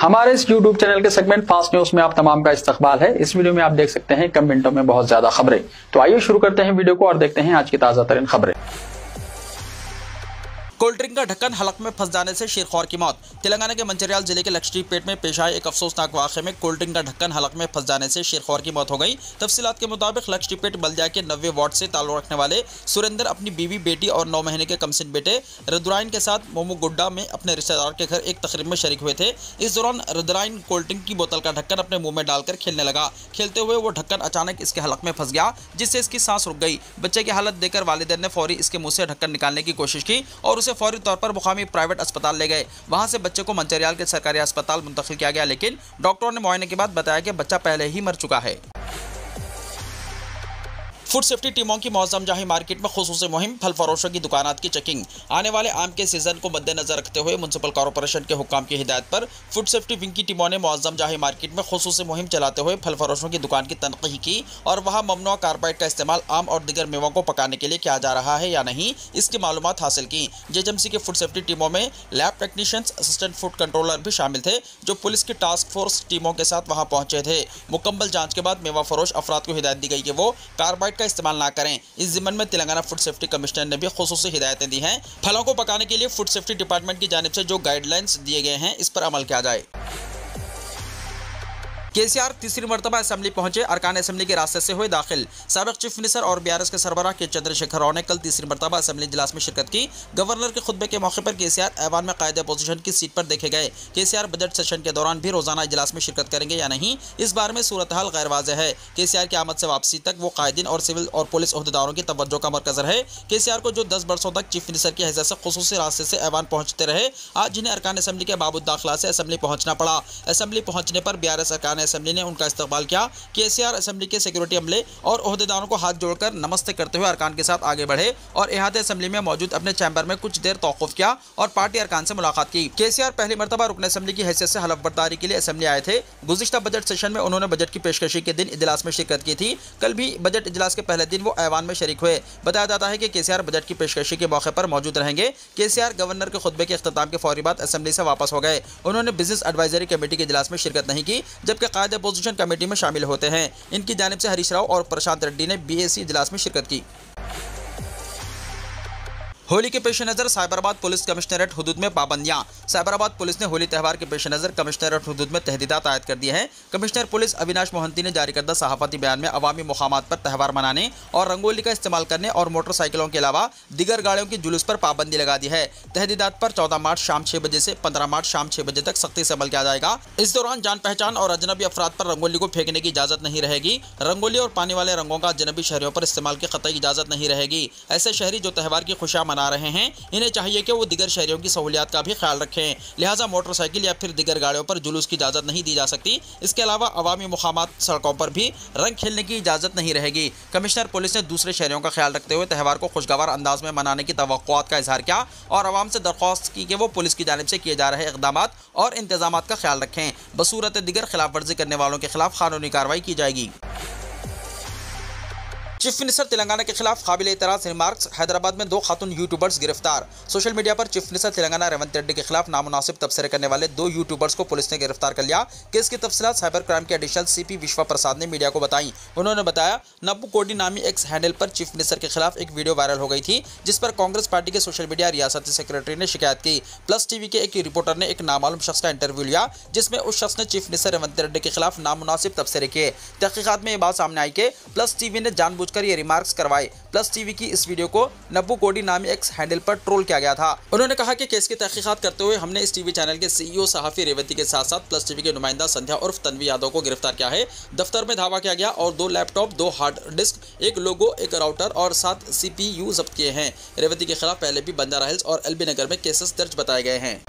हमारे इस YouTube channel के सेगमेंट फास्ट न्यूज में आप तमाम का इस्तकबाल है। इस वीडियो में आप देख सकते हैं कम मिनटों में बहुत ज्यादा खबरें। तो आइए शुरू करते हैं वीडियो को और देखते हैं आज की ताजा तरीन खबरें। कोल्ड ड्रिंक का ढक्कन हलक में फंस जाने से शेरखौर की मौत। तेलंगाना के मंचिर्याल जिले के लक्षद्वीप में पेश आए एक अफसोसनाक वाक़े में कोल्ड ड्रिंक का ढक्कन हलक में फंस जाने से शेरखौर की मौत हो गई। तफसीलात के मुताबिक लक्षद्वीप बल्दिया के 90 वार्ड से ताल्लुक रखने वाले सुरेंद्र अपनी बीवी, बेटी और 9 महीने के कमसिन बेटे रुद्राइन के साथ मोमुगुड्डा में अपने रिश्तेदार के घर एक तकरीब में शरीक हुए थे। इस दौरान रुद्राइन कोल्ड ड्रिंक की बोतल का ढक्कन अपने मुंह में डालकर खेलने लगा। खेलते हुए वो ढक्कन अचानक इसके हलक में फंस गया, जिससे इसकी सांस रुक गई। बच्चे की हालत देखकर वालिदैन ने फौरी इसके मुंह से ढक्कन निकालने की कोशिश की और उसे फौरी तौर पर मुकामी प्राइवेट अस्पताल ले गए। वहां से बच्चे को मंचिर्याल के सरकारी अस्पताल मुंतकिल किया गया, लेकिन डॉक्टरों ने मुआयने के बाद बताया कि बच्चा पहले ही मर चुका है। फूड सेफ्टी टीमों की मौसम जाही मार्केट में खुसूसी मुहिम, फल फरोशों की दुकानात की चेकिंग। आने वाले आम के सीजन को मद्देनजर रखते हुए म्युनिसिपल कॉर्पोरेशन के हुक्काम की हिदायत पर फूड सेफ्टी विंग की टीमों ने मौसम जाही मार्केट में खुसूसी मुहिम चलाते हुए फल फरोशों की दुकान की तनक़ीह की और वहां ममनुआ कार्बाइड का इस्तेमाल आम और दीगर मेवों को पकाने के लिए किया जा रहा है या नहीं, इसकी मालूमात हासिल की। जेएचएमसी के फूड सेफ्टी टीमों में lab technicians, assistant food controller भी शामिल थे, जो पुलिस की टास्क फोर्स टीमों के साथ वहां पहुंचे थे। मुकम्मल जांच के बाद मेवा फरोश अफराद को हिदायत दी गई कि वो कार्बाइड का इस्तेमाल ना करें। इस जिम्मन में तेलंगाना फूड सेफ्टी कमिश्नर ने भी खुसूसी हिदायतें दी हैं। फलों को पकाने के लिए फूड सेफ्टी डिपार्टमेंट की जानिब से जो गाइडलाइंस दिए गए हैं, इस पर अमल किया जाए। केसीआर तीसरी मरतबा असेंबली पहुंचे, अरकान असेंबली के रास्ते से हुए दाखिल। साबिक चीफ मिनिस्टर और बीआरएस के सरबराह के चंद्रशेखर राव ने कल तीसरी मरतबा असेंबली इजलास में शिरकत की। गवर्नर के खुतबे के मौके पर केसीआर ऐवान में कायदे अपोजिशन की सीट पर देखे गए। केसीआर बजट सेशन के दौरान भी रोजाना इजलास में शिरकत करेंगे या नहीं, इस बारे में सूरत हाल गैर वाज़ेह है। केसीआर की आमद से वापसी तक वो कायदीन और सिविल और पुलिस ओहदेदारों की तवज्जो का मरकज रहे। केसीआर को जो 10 बरसों तक चीफ मिनिस्टर की हैसियत से खुसूसी रास्ते से ऐवान पहुंचते रहे, आज जिन्हें अरकान असेंबली के बाबुद दाखिला से असेंबली पहुंचना पड़ा। असेंबली पहुंचने पर बीआरएस अरकान असेंबली ने उनका इस्तकबाल किया। केसीआर असेंबली के सिक्योरिटी अमले और ओहदेदारों को हाथ जोड़कर नमस्ते करते हुए अरकान के साथ आगे बढ़े और इहाते असेंबली में मौजूद अपने चैम्बर में कुछ देर तौक़ुफ़ किया और पार्टी अरकान से मुलाकात की। केसीआर पहली मरतबा रुकन असेंबली की हैसियत से हलफ बर्दारी के लिए असेंबली आए थे। गुज़िश्ता बजट सेशन में उन्होंने बजट की पेशकशी के दिन इजलास में शिरकत की थी। कल भी बजट इजलास के पहले दिन वो ऐवान में शरीक हुए। बताया जाता है कि केसीआर बजट की पेशकशी के मौके पर मौजूद रहेंगे। केसीआर गवर्नर के खुतबे के इख्तिताम के फौरी बाद असेंबली से वापस हो गए। उन्होंने बिजनेस एडवाइजरी कमेटी के इजलास में शिरकत नहीं की, जबकि कायदे अपोजिशन कमेटी में शामिल होते हैं। इनकी जानिब से हरीश राव और प्रशांत रेड्डी ने बीएसी इजलास में शिरकत की। होली के पेश नज़र साइबराबाद पुलिस कमिश्नरेट हुदूद में पाबंदियां। साइबराबाद पुलिस ने होली त्यौहार के पेश नज़र कमिश्नरेट हुदूद में तहदीदात आयद कर दी है। कमिश्नर पुलिस अविनाश मोहंती ने जारी करदा सहाफ़ती बयान में अवामी मुकामात पर त्यौहार मनाने और रंगोली का इस्तेमाल करने और मोटरसाइकिलों के अलावा दीगर गाड़ियों की जुलूस पर पाबंदी लगा दी है। तहदीदात पर 14 मार्च शाम 6 बजे से 15 मार्च शाम 6 बजे तक सख्ती से अमल किया जाएगा। इस दौरान जान पहचान और अजनबी अफराद पर रंगोली को फेंकने की इजाज़त नहीं रहेगी। रंगोली और पानी वाले रंगों का अजनबी शहरियों पर इस्तेमाल की कतई इजाज़त नहीं रहेगी। ऐसे शहरी जो त्यौहार की खुशियाँ मना रहे हैं, इन्हें चाहिए कि वो दीगर शहरियों की सहूलियात का भी ख्याल रखें। लिहाजा मोटरसाइकिल या फिर दीगर गाड़ियों पर जुलूस की इजाज़त नहीं दी जा सकती। इसके अलावा अवामी मुकामात सड़कों पर भी रंग खेलने की इजाज़त नहीं रहेगी। कमिश्नर पुलिस ने दूसरे शहरियों का ख्याल रखते हुए त्यौहार को खुशगवार अंदाज में मनाने की तवक्कुआत का इजहार किया और आवाम से दरख्वास्त की कि वो पुलिस की जानिब से किए जा रहे इक़दामात और इंतजामात का ख्याल रखें। बसूरत दीगर खिलाफ वर्जी करने वालों के खिलाफ कानूनी कार्रवाई की जाएगी। चीफ मिनिस्टर तेलंगाना के खिलाफ काबिल एतराज़ रिमार्क्स। हैदराबाद में 2 खातून यूट्यूबर्स गिरफ्तार। सोशल मीडिया पर चीफ मिनिस्टर तेलंगाना रेवंत रेड्डी के खिलाफ नामुनासिब तबसरे करने वाले 2 यूट्यूबर्स को पुलिस ने गिरफ्तार कर लिया। केस की तफसीलात साइबर क्राइम के एडिशनल सीपी विश्वा प्रसाद ने मीडिया को बताई। उन्होंने बताया, नब्बू कोडी नामी एक्स हैंडल पर चीफ मिनिस्टर के खिलाफ एक वीडियो वायरल हो गई थी, जिस पर कांग्रेस पार्टी के सोशल मीडिया रियासती सेक्रेटरी ने शिकायत की। प्लस टीवी के एक रिपोर्टर ने एक नामालूम शख्स का इंटरव्यू लिया, जिसमें उस शख्स ने चीफ मिनिस्टर रेवंत रेड्डी के खिलाफ नामुनासिब तबसरे किए। तहकीकात में ये बात सामने आई कि प्लस टीवी ने जानबूझकर ये रिमार्क्स करवाए। प्लस टीवी की इस वीडियो को नब्बू कोडी नामी एक्स हैंडल पर ट्रोल किया गया था। उन्होंने कहा कि केस की तहकीकात करते हुए हमने इस टीवी चैनल के सीईओ सहाफी रेवती के साथ साथ प्लस टीवी के नुमाइंदा संध्या उर्फ तन्वी यादव को गिरफ्तार किया है। दफ्तर में धावा किया गया और 2 लैपटॉप, 2 हार्ड डिस्क, 1 लोगो, 1 राउटर और 7 CPU जब्त किए हैं। रेवती के खिलाफ पहले भी बंजारा हिल्स और एलबी नगर में केसेस दर्ज बताए गए हैं।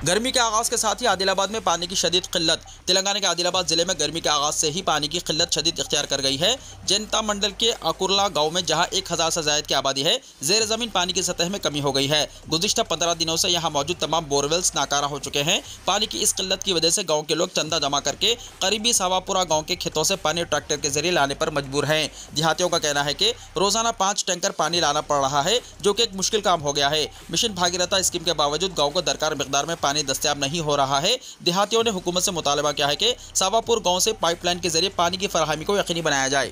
गर्मी के आगाज के साथ ही आदिलाबाद में पानी की शदीद किल्लत। तेलंगाना के आदिलाबाद जिले में गर्मी के आगाज से ही पानी की किल्लत शदीद इख्तियार कर गई है। जनता मंडल के अकुरला गांव में जहां 1000 से ज्यादा की आबादी है, जेर जमीन पानी की सतह में कमी हो गई है। गुज़िश्ता 15 दिनों से यहां मौजूद तमाम बोरवेल्स नाकारा हो चुके हैं। पानी की इस किल्लत की वजह से गाँव के लोग चंदा जमा करके करीबी सावापुरा गाँव के खेतों से पानी ट्रैक्टर के जरिए लाने पर मजबूर हैं। देहातियों का कहना है कि रोजाना 5 टैंकर पानी लाना पड़ रहा है, जो कि एक मुश्किल काम हो गया है। मिशन भागीरथ स्कीम के बावजूद गांव को दरकार मिकदार में पानी दस्तयाब नहीं हो रहा है। देहातियों ने हुकूमत से मुतालबा किया है कि सावापुर गांव से पाइपलाइन के जरिए पानी की फराहमी को यकीनी बनाया जाए।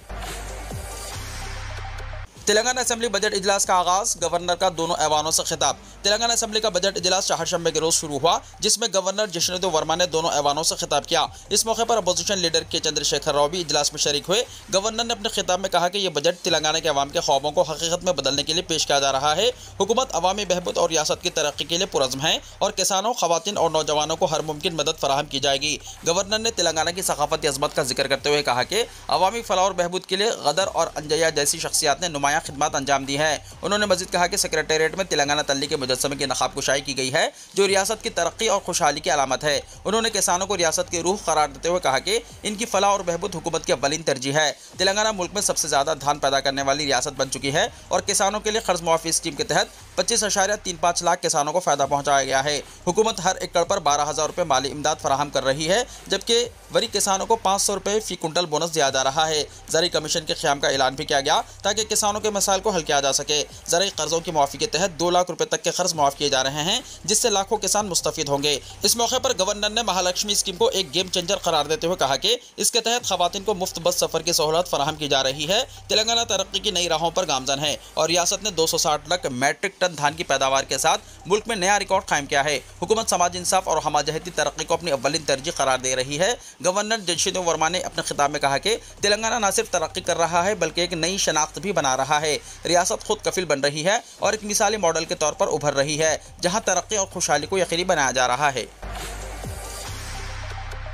तेलंगाना असेंबली बजट इजलास का आगाज, गवर्नर का दोनों ऐवानों से खिताब। तेलंगाना असेंबली का बजट इजलास चारशंबे के रोज शुरू हुआ, जिसमें गवर्नर जिष्णुदेव वर्मा ने दोनों ऐवानों से खिताब किया। इस मौके पर अपोजिशन लीडर के चंद्रशेखर राव भी इजलास में शरीक हुए। गवर्नर ने अपने खिताब में कहा कि यह बजट तेलंगाना के अवाम के ख्वाबों को हकीकत में बदलने के लिए पेश किया जा रहा है। हुकूमत अवामी बहबूद और रियासत की तरक्की के लिए पुरज़्म है और किसानों, खवातीन और नौजवानों को हर मुमकिन मदद फराहम की जाएगी। गवर्नर ने तेलंगाना की सकाफती अजमत का जिक्र करते हुए कहा कि अवामी फलाह और बहबूद के लिए गदर और अंजया जैसी शख्सियात ने नुमायां खिदमत अंजाम दी है। उन्होंने मजीद कहा कि सेक्रेटेरिएट में तेलंगाना तल्ली के मुजस्समे की नकाब कुशाई की गई है, जो रियासत की तरक्की और खुशहाली की अलामत है। उन्होंने किसानों को रियासत की रूह करार देते हुए कहा कि इनकी फलाह और बहबूद हुकूमत की अव्वलीन तरजीह है। तेलंगाना मुल्क में सबसे ज़्यादा धान पैदा करने वाली रियासत बन चुकी है और किसानों के लिए कर्ज मुआफ़ी स्कीम के तहत 25.35 लाख किसानों को फ़ायदा पहुँचाया गया है। हुकूमत हर एकड़ पर 12,000 रुपये माली इमदाद फराहम कर रही है, जबकि वरी किसानों को 500 रुपये फ़ी कुंटल बोनस दिया जा रहा है। ज़राई कमीशन के क़याम का ऐलान भी किया गया ताकि किसानों के मसाइल को हल किया जा सके। ज़राई कर्ज़ों की मुआफ़ी के तहत 2 लाख रुपये तक के कर्ज मुआफ़ किए जा रहे हैं, जिससे लाखों किसान मुस्तफ़ीद होंगे। इस मौके पर गवर्नर ने महालक्ष्मी स्कीम को एक गेम चेंजर करार देते हुए कहा कि इसके तहत खवातीन को मुफ्त बस सफ़र की सहूलत फराहम की जा रही है। तेलंगाना तरक्की की नई राहों पर गामजन है और रियासत ने 260 लाख मैट्रिक टन धान की पैदावार के साथ मुल्क में नया रिकॉर्ड कायम किया है। हुकूमत समाजी इंसाफ और हमाजहती तरक्की को अपनी अव्वलीन तरजीह करार दे रही है। गवर्नर जिष्णुदेव वर्मा ने अपने खिताब में कहा कि तेलंगाना न सिर्फ तरक्की कर रहा है, बल्कि एक नई शनाख्त भी बना रहा है। रियासत खुद कफिल बन रही है और एक मिसाली मॉडल के तौर पर उभर रही है, जहां तरक्की और खुशहाली को यकीनी बनाया जा रहा है।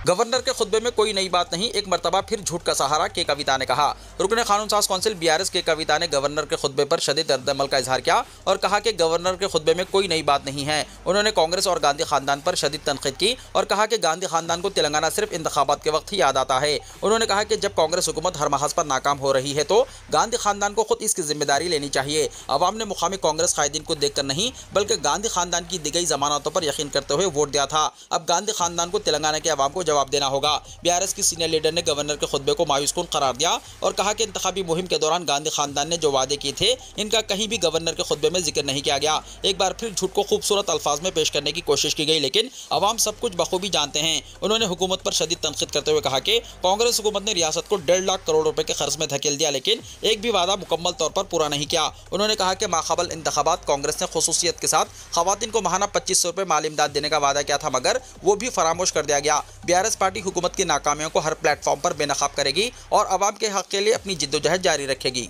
गवर्नर के खुतबे में कोई नई बात नहीं, एक मरतबा फिर झूठ का सहारा, के कविता ने कहा। रुकने कानून साज कौंसिल BRS के कविता ने गवर्नर के खुतबे पर शदीद रद्द-ए-अमल का इजहार किया और कहा कि गवर्नर के खुतबे में कोई नई बात नहीं है। उन्होंने कांग्रेस और गांधी खानदान पर शदीद तनकीद की और कहा कि गांधी खानदान को तेलंगाना सिर्फ इंतखाबात के वक्त ही याद आता है। उन्होंने कहा कि जब कांग्रेस हुकूमत हर महाज पर नाकाम हो रही है तो गांधी खानदान को खुद इसकी जिम्मेदारी लेनी चाहिए। अवाम ने मुकामी कांग्रेस कायदीन को देखकर नहीं, बल्कि गांधी खानदान की दी गई जमानतों पर यकीन करते हुए वोट दिया था। अब गांधी खानदान को तेलंगाना के अवाम को जवाब देना होगा। BRS की सीनियर लीडर ने गवर्नर के खुतबे को मायूसकुन करार दिया और कहा कि इंतखाबी मुहिम के दौरान गांधी खानदान ने जो वादे किए थे, इनका कहीं भी गवर्नर के खुतबे में जिक्र नहीं किया गया। एक बार फिर झूठ को खूबसूरत अल्फाज में पेश करने की कोशिश की गई, लेकिन अवाम सब कुछ बखूबी जानते हैं। उन्होंने हुकूमत पर शदीद तनकीद करते हुए कहा कि कांग्रेस हुकूमत ने रियासत को 1.5 लाख करोड़ रुपए के खर्च में धकेल दिया, लेकिन एक भी वादा मुकम्मल तौर पर पूरा नहीं किया। उन्होंने कहा कि माक़ाबल इंतखाबात कांग्रेस ने खुसूसियत के साथ खवातीन को माहाना 2500 रुपये माली इमदाद देने का वादा किया था, मगर वो भी फरामोश कर दिया गया। BRS पार्टी हुकूमत की नाकामियों को हर प्लेटफॉर्म पर बेनकाब करेगी और अवाम के हक के लिए अपनी जिद्दोजहद जारी रखेगी।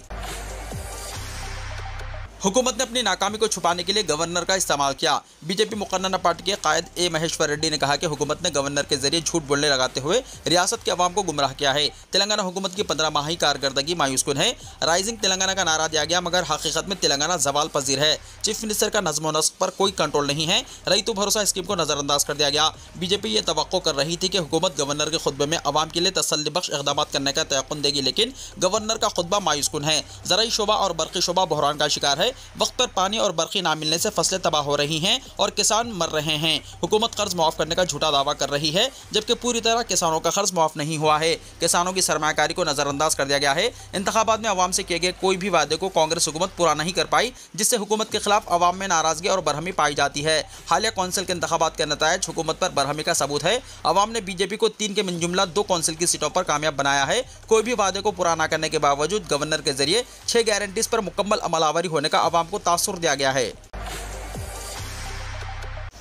हुकूमत ने अपनी नाकामी को छुपाने के लिए गवर्नर का इस्तेमाल किया। बीजेपी मुकर्रना पार्टी के कायद ए महेश्वर रेड्डी ने कहा कि हुकूमत ने गवर्नर के जरिए झूठ बोलने लगाते हुए रियासत के अवाम को गुमराह किया है। तेलंगाना हुकूमत की 15 माही कारकर्दगी मायूसकुन है। राइजिंग तेलंगाना का नारा दिया गया, मगर हकीकत में तेलंगाना जवाल पजीर है। चीफ मिनिस्टर का नज़्म व नस्क पर कोई कंट्रोल नहीं है। रईतु भरोसा स्कीम को नज़रअंदाज कर दिया गया। बीजेपी ये तवक्को कर रही थी कि हुकूमत गवर्नर के खुतबे में अवाम के लिए तसल्ली बख्श इक़दाम करने का तयक़ुन देगी, लेकिन गवर्नर का खुतबा मायूसकुन है। ज़राई शोबा और बर्क़ी शोबा बहरान का शिकार है। वक्त पर पानी और बर्क़ी ना मिलने से फसलें तबाह हो रही हैं और किसान मर रहे हैं। हुकूमत कर्ज मुआफ़ करने का झूठा दावा कर रही है, जबकि पूरी तरह किसानों का कर्ज मुआफ़ नहीं हुआ है। किसानों की सरमायाकारी को नज़रअंदाज कर दिया गया है। इंतखाबात में अवाम से किए गए कोई भी वादे को कांग्रेस हुकूमत पूरा नहीं कर पाई, जिससे हुकूमत के खिलाफ अवाम में नाराज़गी और बरहमी पाई जाती है। हालिया कौंसिल के इंतखाबात के नतायज हुकूमत पर बरहमी का सबूत है। अवाम ने बीजेपी को 3 के मिन जुमला 2 कौंसिल की सीटों पर कामयाब बनाया है। कोई भी वादे को पूरा न करने के बावजूद गवर्नर के जरिए 6 गारंटीज पर मुकम्मल अमलावरी होने का अवाम को तासुर दिया गया है।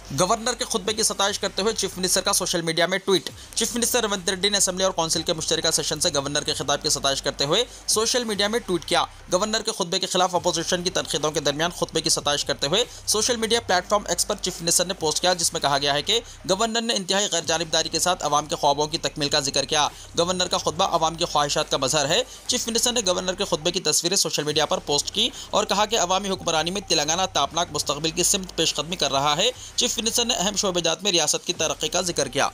गवर्नर के खुतबे की सताइश करते हुए चीफ मिनिस्टर का सोशल मीडिया में tweet. Chief minister Revanth Reddy ने असेंबली और काउंसिल के मुश्तरका सेशन से गवर्नर के खिताब की सताइश करते हुए सोशल मीडिया में ट्वीट किया। गवर्नर के खुतबे के खिलाफ अपोजिशन की तनकीदों के दरमियान खुतबे की सताइश करते हुए सोशल मीडिया प्लेटफॉर्म एक्स पर चीफ मिनिस्टर ने पोस्ट किया, जिसमें कहा गया है कि गवर्नर ने इंतहाई गैर जानिबदारी के साथ अवाम के ख्वाबों की तकमील का जिक्र किया। गवर्नर का खुतबा अवाम की ख्वाहिशात का मजहर है। चीफ मिनिस्टर ने गवर्नर के खुतबे की तस्वीरें सोशल मीडिया पर पोस्ट की और कहा कि अवामी हुक्मरानी में तेलंगाना तापनाक मुस्तकबिल की सिमत पेशकदमी कर रहा है। चीफ मिनिस्टर ने अहम शोबेजात में रियासत की तरक्की का जिक्र किया।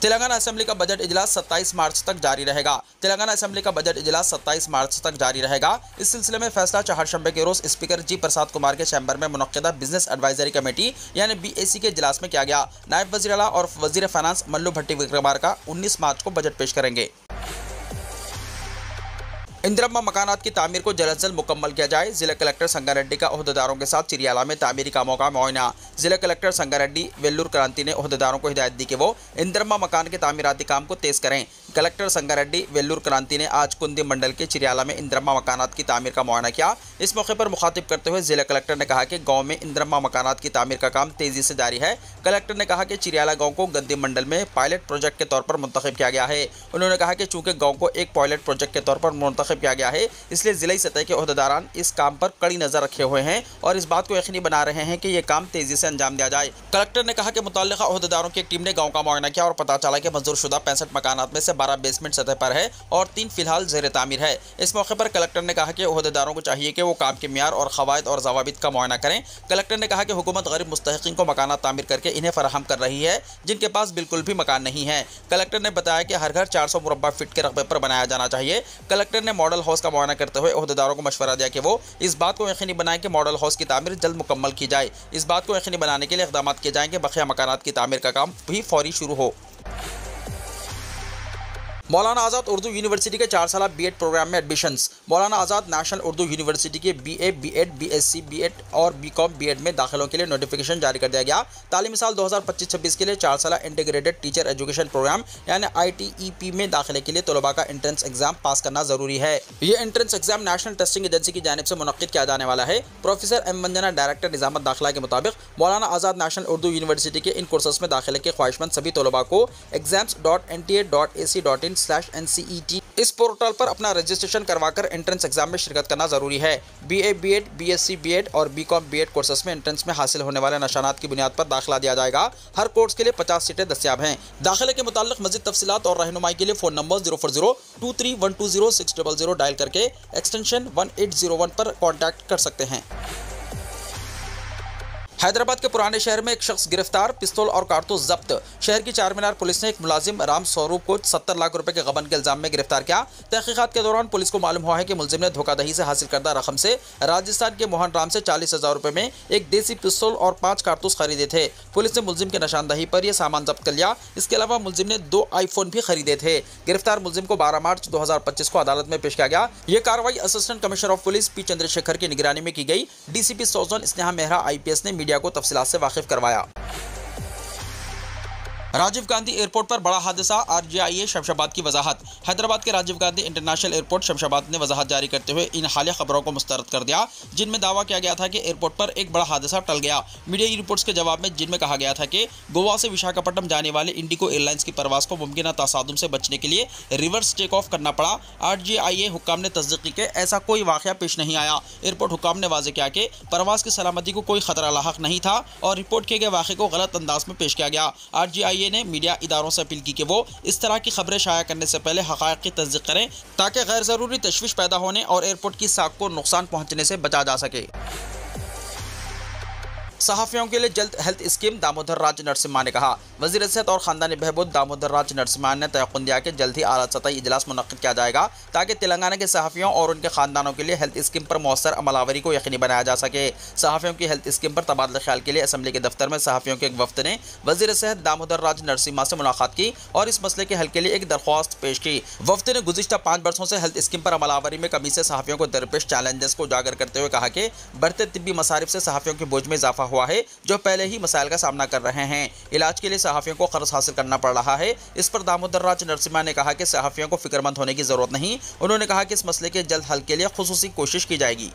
तेलंगाना असेंबली का बजट इजलास 27 मार्च तक जारी रहेगा। तेलंगाना असेंबली का बजट इजलास 27 मार्च तक जारी रहेगा। इस सिलसिले में फैसला चहारशंबे के रोज स्पीकर जी प्रसाद कुमार के चैम्बर में मुनक्किदा बिजनेस एडवाइजरी कमेटी यानी BAC के इजलास में किया गया। नायब वजीर आला और वजीर फाइनेंस मल्लू भट्टी विक्रमार्का 19 मार्च को बजट पेश करेंगे। इंदिरम्मा मकानात की तामीर को जल्द से जल्द मुकम्मल किया जाए। जिला कलेक्टर संगारेड्डी का ओहदेदारों के साथ चिरियाला में तामीरी कामों का मुआयना। जिला कलेक्टर संगारेड्डी वेल्लूर क्रांति ने ओहदेदारों को हिदायत दी कि वो इंदिरम्मा मकान के तामीराती काम को तेज करें। कलेक्टर संगारेड्डी वेल्लूर क्रांति ने आज कुंदी मंडल के चिरियाला में इंदिरम्मा मकानात की तामीर का मुआयना किया। इस मौके पर मुखातिब करते हुए जिला कलेक्टर ने कहा कि गाँव में इंदिरम्मा मकानात की तामीर का काम तेजी से जारी है। कलेक्टर ने कहा कि चिरियाला गाँव को गंदी मंडल में पायलट प्रोजेक्ट के तौर पर मुंतखब किया गया है। उन्होंने कहा कि चूंकि गाँव को एक पायलट प्रोजेक्ट के तौर पर मुंतखब किया गया है, इसलिए जिला सतह के ओहदेदारान इस काम पर कड़ी नजर रखे हुए हैं और इस बात को यकीनी बना रहे हैं कि ये काम तेजी से अंजाम दिया जाए। कलेक्टर ने कहा कि मुतल्लिका ओहदेदारों की एक टीम ने गांव का मुआयना किया और पता चला कि मंजूरशुदा 65 मकानात में से 12 बेसमेंट सतह पर है और 3 फिलहाल ज़ेर तामीर है। इस मौके पर कलेक्टर ने कहा कि ओहदेदारों को चाहिए कि वो काम के मियार और क़वायद और ज़वाबित का मुआयना करें। कलेक्टर ने कहा कि हुकूमत गरीब मुस्तहिकीन को मकानात तामीर करके इन्हें फराहम कर रही है जिनके पास बिल्कुल भी मकान नहीं है। कलेक्टर ने बताया कि हर घर 400 मुरब्बा फीट के रकबे पर बनाया जाना चाहिए। कलेक्टर ने मॉडल हाउस का मुआयना करते हुए ओहदेदारों को मशवरा दिया कि वो इस बात को यकीनी बनाएं कि मॉडल हाउस की तामीर जल्द मुकम्मल की जाए। इस बात को यकीनी बनाने के लिए इक़दाम किए जाएंगे बकिया मकानात की तामीर का काम भी फौरी शुरू हो। मौलाना आज़ाद उर्दू यूनिवर्सिटी के 4 साला B.Ed प्रोग्राम में एडमिशन्स। मौलाना आज़ाद नेशनल उर्दू यूनिवर्सिटी के BA, B.Ed, B.Sc, B.Ed और B.Com, B.Ed में दाखिलों के लिए नोटिफिकेशन जारी कर दिया गया। तालीमी साल 2025-26 के लिए 4 साला इंटीग्रेटेड टीचर एजुकेशन प्रोग्राम यानी ITEP में दाखिले के लिए तलबा का एंट्रेंस एग्जाम पास करना जरूरी है। ये entrance exam national testing agency की जानिब से मुनक्किद किया जाने वाला है। Professor M. मंजना, डायरेक्टर निज़ामत दाखिला के मुताबिक मौलाना आज़ाद नेशनल उर्दू यूनिवर्सिटी के इन कोर्सेस में दाखिले के ख्वाहिशमंद सभी तलबा को exams.nta.ac.in/NCET इस पोर्टल पर अपना रजिस्ट्रेशन करवाकर एंट्रेंस एग्जाम में शिरकत करना जरूरी है। BA, B.Ed, B.Sc, B.Ed और B.Com, B.Ed कोर्सेस में एंट्रेंस में हासिल होने वाले निशानात की बुनियाद पर दाखिला दिया जाएगा। हर कोर्स के लिए 50 सीटें दस्तियाब हैं। दाखिले के मुताल्लिक मज़ीद तफसीलात और रहनुमाई के लिए फ़ोन नंबर 04023120600 डायल करके एक्सटेंशन 1801 पर कॉन्टैक्ट कर सकते हैं। हैदराबाद के पुराने शहर में एक शख्स गिरफ्तार, पिस्तौल और कारतूस जब्त। शहर की चारमीनार पुलिस ने एक मुलाजिम राम स्वरूप को 70 लाख रुपए के गबन के इल्जाम में गिरफ्तार किया। तहकीकात के दौरान पुलिस को मालूम हुआ है कि मुलजिम ने धोखाधड़ी से हासिल करदा रकम से राजस्थान के मोहन राम से 40,000 रुपए में एक देसी पिस्तौल और 5 कारतूस खरीदे थे। पुलिस ने मुलजिम के निशानदही पर यह सामान जब्त कर लिया। इसके अलावा मुलजिम ने 2 iPhone भी खरीदे थे। गिरफ्तार मुलजिम को 12 मार्च 2025 को अदालत में पेश किया गया। यह कार्रवाई assistant commissioner of police P. Chandrashekhar की निगरानी में की गई। DCP सौजन स्नेहा मेहरा IPS ने मीडिया को तफसीलात से वाकिफ करवाया। राजीव गांधी एयरपोर्ट पर बड़ा हादसा, RJIA शमशाबाद की वजाहत। हैदराबाद के राजीव गांधी इंटरनेशनल एयरपोर्ट शमशाबाद ने वजाहत जारी करते हुए इन हालिया खबरों को मुस्तरद कर दिया जिनमें दावा किया गया था कि एयरपोर्ट पर एक बड़ा हादसा टल गया। मीडिया रिपोर्ट्स के जवाब में जिनमें कहा गया था कि गोवा से विशाखापट्टनम जाने वाले इंडिगो एयरलाइंस की परवास को मुमकिन तसादुम से बचने के लिए रिवर्स टेक ऑफ करना पड़ा। RJIA हुक्काम ने तस्दीक की कि ऐसा कोई वाक़या पेश नहीं आया। एयरपोर्ट हुक्काम ने वाज़ेह किया कि परवास की सलामती को कोई खतरा लाहक नहीं था और रिपोर्ट किए गए वाक़े को गलत अंदाज में पेश किया गया। RJIA ने मीडिया इदारों से अपील की कि वो इस तरह की खबरें शाया करने से पहले हक़ाइक़ की तस्दीक करें ताकि गैर ज़रूरी तशवीश पैदा होने और एयरपोर्ट की साख को नुकसान पहुंचने से बचा जा सके। सहाफ़ियों के लिए जल्द हेल्थ स्कीम, दामोदर राज नरसिम्हा ने कहा। वज़ीर सेहत और ख़ानदानी बहबूद दामोदर राज नरसिम्हा ने तयक़ुन दिया कि जल्द ही आला सतही इजलास मुनक़्क़िद किया जाएगा ताकि तेलंगाना के सहाफ़ियों और उनके ख़ानदानों के लिए हेल्थ स्कीम पर मौसर अमलावरी को यकीनी बनाया जा सके। सहाफ़ियों की हेल्थ स्कीम पर तबादला ख्याल के लिए असम्बली के दफ्तर में सहाफ़ियों के एक वफ़द ने वज़ीर सेहत दामोदर राज नरसिम्हा से मुलाकात की और इस मसले के हल के लिए एक दरख्वास्त पेश की। वफ़द ने गुज़िश्ता 5 बरसों से हेल्थ स्कीम पर अमलावरी में कमी से सहाफ़ियों को दरपेश चैलेंजेस को उजागर करते हुए कहा कि बढ़ते तिब्बी मसारिफ से सहाफ़ियों के बोझ में इजाफा हुआ है जो पहले ही मसाइल का सामना कर रहे हैं। इलाज के लिए सहाफ़ियों को कर्ज हासिल करना पड़ रहा है। इस पर दामोदर राज नरसिम्हा ने कहा कि सहाफ़ियों को फिक्रमंद होने की ज़रूरत नहीं। उन्होंने कहा कि इस मसले के जल्द हल के लिए खुसूसी कोशिश की जाएगी।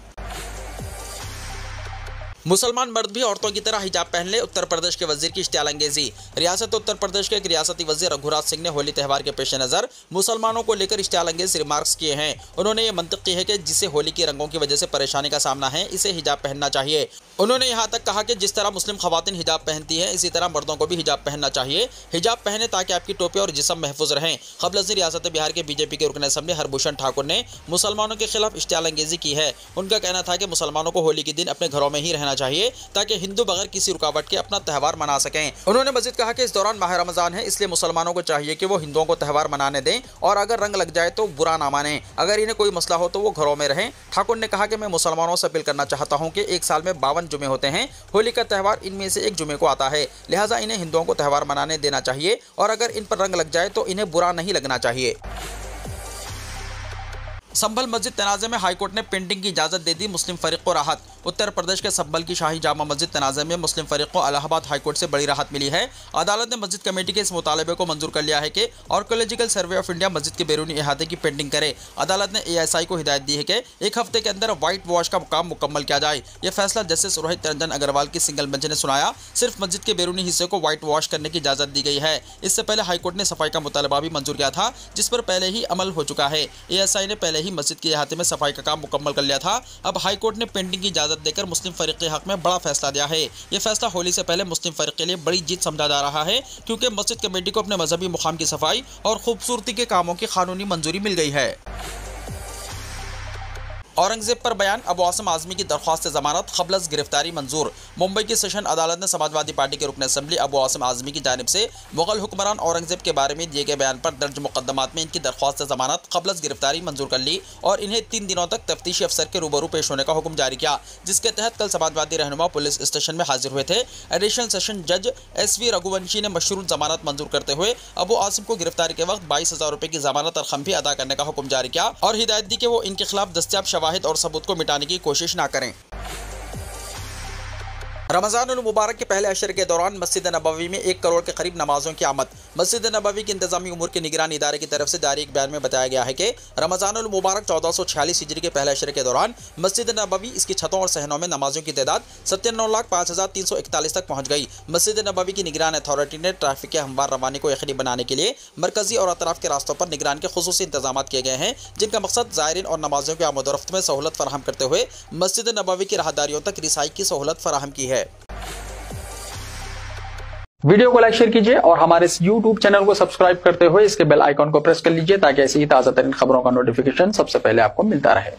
मुसलमान मर्द भी औरतों की तरह हिजाब पहन ले, उत्तर प्रदेश के वजीर की इश्तियालंगेजी। रियासत उत्तर प्रदेश के एक रियासती वजीर रघुराज सिंह ने होली त्यौहार के पेश नज़र मुसलमानों को लेकर इश्तियालंगेज रिमार्क्स किए हैं। उन्होंने ये मंतक़ की है कि जिसे होली के रंगों की वजह से परेशानी का सामना है इसे हिजाब पहनना चाहिए। उन्होंने यहाँ तक कहा कि जिस तरह मुस्लिम ख़वातीन हिजाब पहनती हैं इसी तरह मर्दों को भी हिजाब पहनना चाहिए। हिजाब पहने ताकि आपकी टोपी और जिस्म महफूज रहें। क़ब्ल अज़ीं रियासत बिहार के बीजेपी के रुकन असम्बली हरभूषण ठाकुर ने मुसलमानों के खिलाफ इश्तियालंगेजी की है। उनका कहना था कि मुसलमानों को होली के दिन अपने घरों में ही रहना चाहिए ताकि हिंदू बगैर किसी रुकावट के अपना त्यौहार मना सकें। उन्होंने मजीद कहा कि इस दौरान माह रमजान है, इसलिए मुसलमानों को चाहिए कि वो हिंदुओं को त्यौहार मनाने दें और अगर रंग लग जाए तो बुरा ना माने। अगर इन्हें कोई मसला हो तो वो घरों में रहें। ठाकुर ने कहा कि मैं मुसलमानों से अपील करना चाहता हूँ कि एक साल में 52 जुमे होते हैं, होली का त्यौहार इनमें से एक जुमे को आता है, लिहाजा इन्हें हिंदुओं को त्यौहार मनाने देना चाहिए और अगर इन पर रंग लग जाए तो इन्हें बुरा नहीं लगना चाहिए। संभल मस्जिद तनाज़े में हाईकोर्ट ने पेंटिंग की इजाज़त दे दी, मुस्लिम फरीक को राहत। उत्तर प्रदेश के संभल की शाही जामा मस्जिद तनाज़े में मुस्लिम फरीक को इलाहाबाद हाईकोर्ट से बड़ी राहत मिली है। अदालत ने मस्जिद कमेटी के इस मुतालबे को मंजूर कर लिया है कि आर्कियोलॉजिकल सर्वे ऑफ इंडिया मस्जिद के बैरूनी इहाते की पेंटिंग करे। अदालत ने ASI को हिदायत दी है कि एक हफ्ते के अंदर व्हाइट वॉश का काम मुकम्मल किया जाए। यह फैसला जस्टिस रोहित रंजन अग्रवाल की सिंगल बेंच ने सुनाया। सिर्फ मस्जिद के बैरूनी हिस्से को व्हाइट वॉश करने की इजाज़त दी गई है। इससे पहले हाईकोर्ट ने सफाई का मुतालबा भी मंजूर किया था, जिस पर पहले ही अमल हो चुका है। ASI ने पहले ही मस्जिद के इहाते में सफाई का काम मुकम्मल कर लिया था। अब हाईकोर्ट ने पेंटिंग की इजाज़त देकर मुस्लिम फरीक के हक में बड़ा फैसला दिया है। यह फैसला होली से पहले मुस्लिम फरीक के लिए बड़ी जीत समझा जा रहा है, क्योंकि मस्जिद कमेटी को अपने मजहबी मुकाम की सफाई और खूबसूरती के कामों की कानूनी मंजूरी मिल गई है। औरंगजेब पर बयान, अबू आसिम आजमी की दरख्वास्त जमानत क़ब्ल गिरफ्तारी मंजूर। मुंबई की सेशन अदालत ने समाजवादी पार्टी के रुकन असम्बली अबू आसिम आजमी की जानिब से मुगल हुक्मरान औरंगजेब के बारे में दिए गए बयान पर दर्ज मुकदमात में इनकी दरख्वास्त जमानत क़ब्ल गिरफ्तारी मंजूर कर ली और इन्हें 3 दिनों तक तफ्तीशी अफसर के रूबरू पेश होने का हुक्म जारी किया, जिसके तहत कल समाजवादी रहनुमा पुलिस स्टेशन में हाजिर हुए थे। एडिशनल सेशन जज SV रघुवंशी ने मशरूत जमानत मंजूर करते हुए अबू आसिम को गिरफ्तारी के वक्त 22,000 रुपये की जमानत और खम्भी अदा करने का हुक्म जारी किया और हिदायत दी कि वो इनके खिलाफ दस्तियाब शवाहिद और सबूत को मिटाने की कोशिश ना करें। रमज़ानुल मुबारक के पहले अशर के दौरान मस्जिद नबवी में 1 करोड़ के करीब नमाजों की आमद। मस्जिद नबवी की इंतजामी उमूर के निगरानी इदारे की तरफ से जारी एक बयान में बताया गया है कि रमज़ानुल मुबारक 1446 हिजरी के पहले अशर के दौरान मस्जिद नबवी, इसकी छतों और सहनों में नमाजों की तादाद 97,05,341 तक पहुँच गई। मस्जिद नबवी की निगरान अथॉरिटी ने ट्रैफिक के हमवार रवानी को यकीनी बनाने के लिए मरकजी और अतराफ के रास्तों पर निगरान के खुसूसी इंतजाम किए गए हैं, जिनका मकसद ज़ायरीन और नमाजियों के आमद-ओ-रफ्त में सहूलत फराहम करते हुए मस्जिद नबवी की राहदारियों तक रिसाई की सहूलत फराहम की है। वीडियो को लाइक शेयर कीजिए और हमारे इस YouTube चैनल को सब्सक्राइब करते हुए इसके बेल आइकॉन को प्रेस कर लीजिए ताकि ऐसी ही ताज़ा तरीन खबरों का नोटिफिकेशन सबसे पहले आपको मिलता रहे।